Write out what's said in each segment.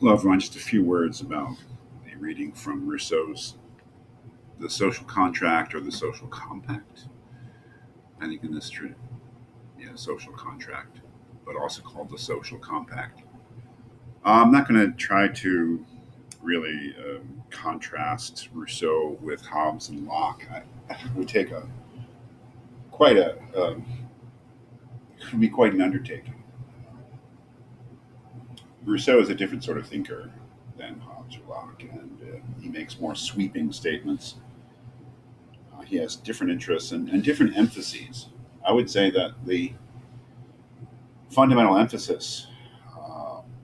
Well, everyone, just a few words about a reading from Rousseau's The Social Contract or The Social Compact. I think in this, yeah, social contract, but also called The Social Compact. I'm not going to try to really contrast Rousseau with Hobbes and Locke. It would take quite a, it would be quite an undertaking. Rousseau is a different sort of thinker than Hobbes or Locke, and he makes more sweeping statements. He has different interests and different emphases. I would say that the fundamental emphasis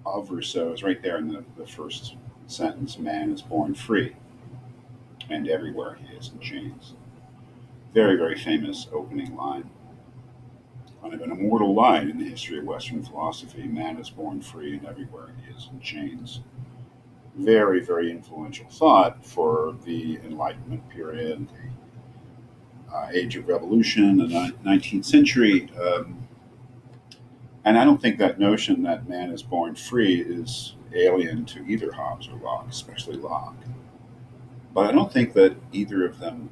of Rousseau is right there in the first sentence: man is born free, and everywhere he is in chains. Very, very famous opening line. Kind of an immortal line in the history of Western philosophy: man is born free, and everywhere he is in chains. Very, very influential thought for the Enlightenment period, the Age of Revolution, the 19th century. And I don't think that notion that man is born free is alien to either Hobbes or Locke, especially Locke. But I don't think that either of them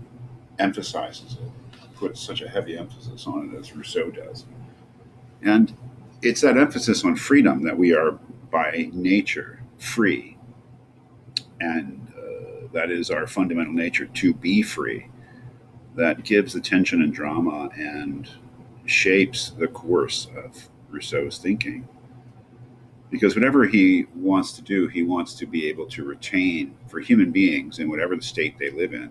emphasizes it, puts such a heavy emphasis on it as Rousseau does. And it's that emphasis on freedom that we are by nature free. And that is our fundamental nature to be free. That gives the tension and drama and shapes the course of Rousseau's thinking. Because whatever he wants to do, he wants to be able to retain, for human beings in whatever the state they live in,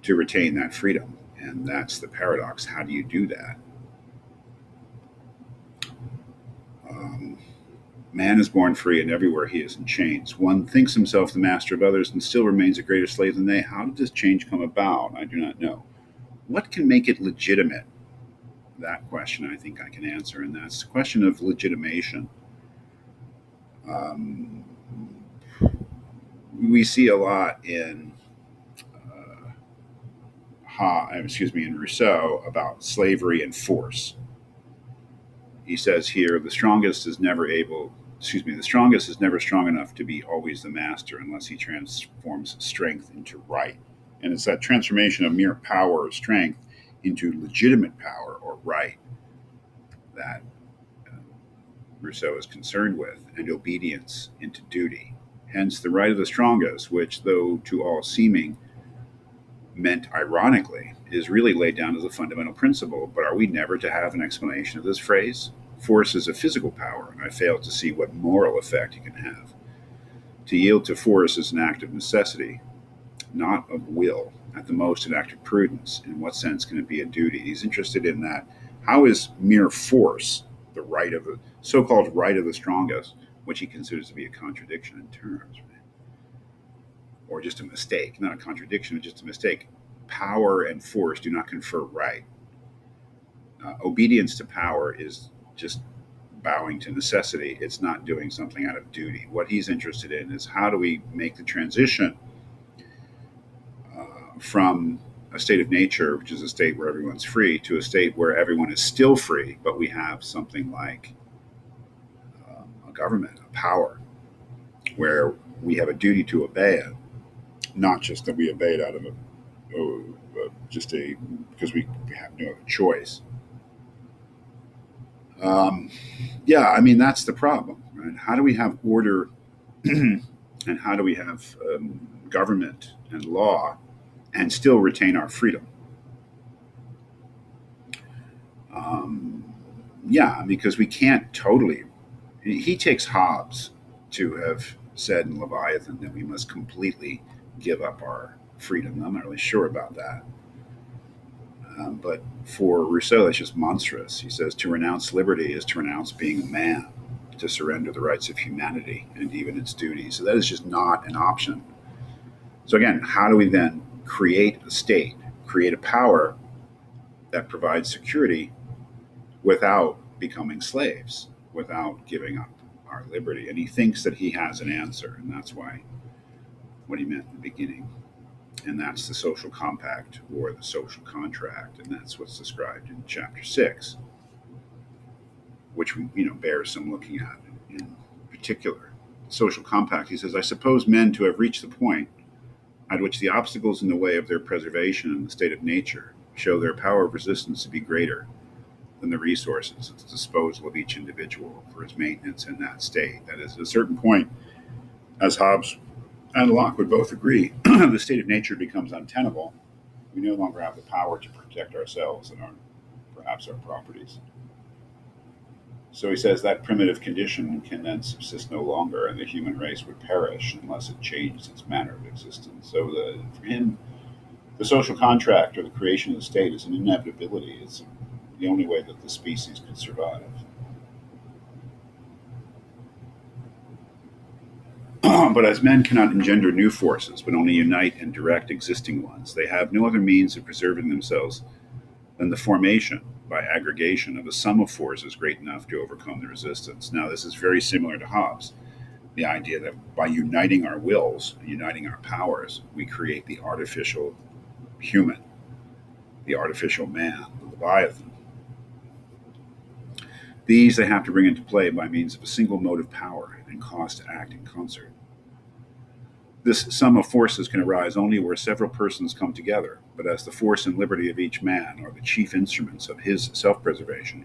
to retain that freedom. And that's the paradox. How do you do that? Um, Man is born free, and everywhere he is in chains. One thinks himself the master of others and still remains a greater slave than they. How did this change come about? I do not know. What can make it legitimate? That question I think I can answer, and that's the question of legitimation. Um, we see a lot in in Rousseau about slavery and force. He says here, the strongest is never strong enough to be always the master unless he transforms strength into right. And it's that transformation of mere power or strength into legitimate power or right that uh, Rousseau is concerned with, and obedience into duty. Hence, the right of the strongest, which, though to all seeming meant ironically, is really laid down as a fundamental principle. But are we never to have an explanation of this phrase? Force is a physical power, and I fail to see what moral effect it can have. To yield to force is an act of necessity, not of will, at the most an act of prudence. In what sense can it be a duty? He's interested in that. How is mere force the right of the so called right of the strongest, which he considers to be a contradiction in terms, or just a mistake, not a contradiction, but just a mistake? Power and force do not confer right. Obedience to power is just bowing to necessity. It's not doing something out of duty. What he's interested in is how do we make the transition from a state of nature, which is a state where everyone's free, to a state where everyone is still free, but we have something like a government, a power, where we have a duty to obey it, not just that we obey it out of just a because we have no other choice. Um, yeah, I mean that's the problem, right? How do we have order and how do we have government and law and still retain our freedom? Um, yeah, because we can't totally. He takes Hobbes to have said in Leviathan that we must completely give up our freedom. I'm not really sure about that. But for Rousseau, that's just monstrous. He says to renounce liberty is to renounce being a man, to surrender the rights of humanity and even its duties. So that is just not an option. So again, how do we then create a state, create a power that provides security without becoming slaves, without giving up our liberty? And he thinks that he has an answer, and that's why what he meant in the beginning. And that's the social compact or the social contract, and that's what's described in chapter 6, which bears some looking at in particular. social compact, he says, I suppose men to have reached the point at which the obstacles in the way of their preservation in the state of nature show their power of resistance to be greater than the resources at the disposal of each individual for his maintenance in that state. That is, at a certain point, as Hobbes and Locke would both agree, the state of nature becomes untenable. We no longer have the power to protect ourselves and perhaps our properties. So he says that primitive condition can then subsist no longer, and the human race would perish unless it changed its manner of existence. So for him, the social contract or the creation of the state is an inevitability. It's the only way that the species could survive. But as men cannot engender new forces, but only unite and direct existing ones, they have no other means of preserving themselves than the formation by aggregation of a sum of forces great enough to overcome the resistance. Now, this is very similar to Hobbes, the idea that by uniting our wills, uniting our powers, we create the artificial human, the artificial man, the Leviathan. These they have to bring into play by means of a single motive power and cause to act in concert. This sum of forces can arise only where several persons come together, but as the force and liberty of each man are the chief instruments of his self preservation,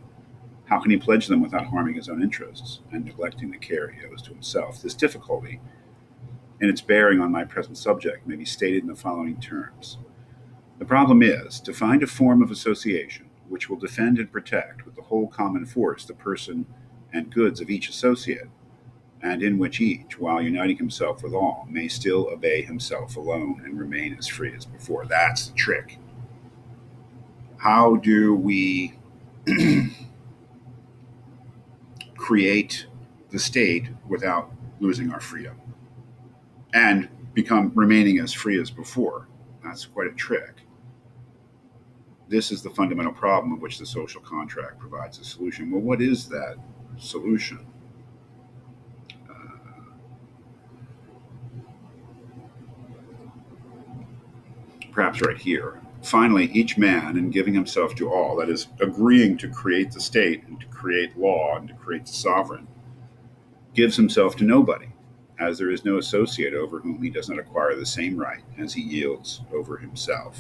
how can he pledge them without harming his own interests and neglecting the care he owes to himself? This difficulty, and its bearing on my present subject, may be stated in the following terms. The problem is to find a form of association which will defend and protect with the whole common force the person and goods of each associate, and in which each, while uniting himself with all, may still obey himself alone and remain as free as before. That's the trick. How do we create the state without losing our freedom and become remaining as free as before? That's quite a trick. This is the fundamental problem of which the social contract provides a solution. Well, what is that solution? Perhaps right here. Finally, each man, in giving himself to all, that is, agreeing to create the state and to create law and to create the sovereign, gives himself to nobody, as there is no associate over whom he does not acquire the same right as he yields over himself.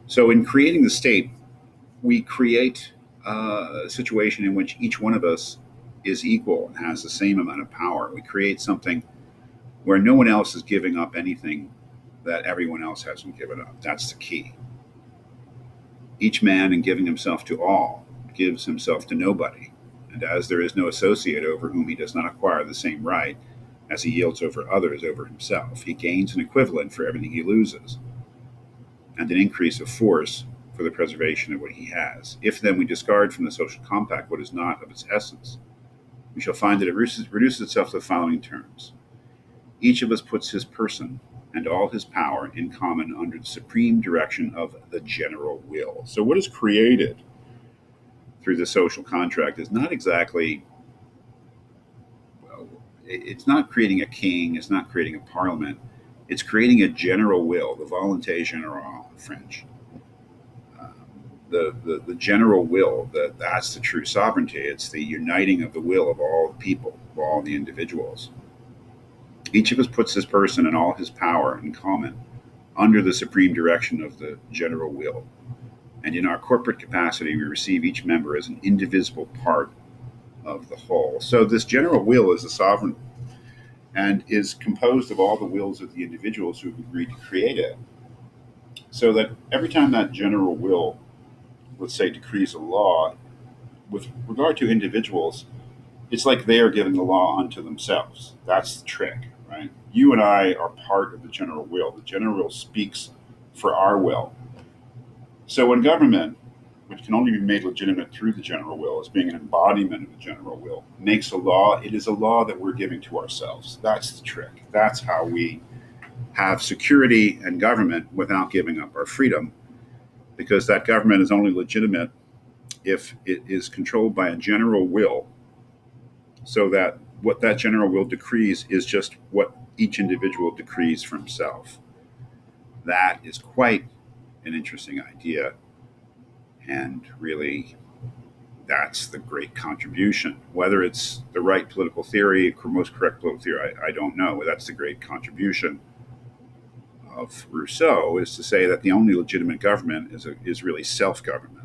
So, in creating the state, we create a situation in which each one of us is equal and has the same amount of power. We create something where no one else is giving up anything that everyone else hasn't given up. That's the key. Each man, in giving himself to all, gives himself to nobody. And as there is no associate over whom he does not acquire the same right as he yields over others over himself, he gains an equivalent for everything he loses, and an increase of force for the preservation of what he has. If then we discard from the social compact what is not of its essence, we shall find that it reduces itself to the following terms. Each of us puts his person and all his power in common under the supreme direction of the general will. So, what is created through the social contract is not exactly, well, it's not creating a king, it's not creating a parliament, it's creating a general will, the volonté générale in French. The general will, that's the true sovereignty. It's the uniting of the will of all the people, of all the individuals. Each of us puts his person and all his power in common under the supreme direction of the general will. And in our corporate capacity, we receive each member as an indivisible part of the whole. So this general will is the sovereign and is composed of all the wills of the individuals who have agreed to create it. So that every time that general will, let's say, decrees a law, with regard to individuals, it's like they are giving the law unto themselves. That's the trick, right? You and I are part of the general will. The general will speaks for our will. So when government, which can only be made legitimate through the general will, as being an embodiment of the general will, makes a law, it is a law that we're giving to ourselves. That's the trick. That's how we have security and government without giving up our freedom, because that government is only legitimate if it is controlled by a general will, so that what that general will decrees is just what each individual decrees for himself. That is quite an interesting idea, and really that's the great contribution. Whether it's the right political theory, most correct political theory, I don't know. But that's the great contribution of Rousseau, is to say that the only legitimate government is really self-government.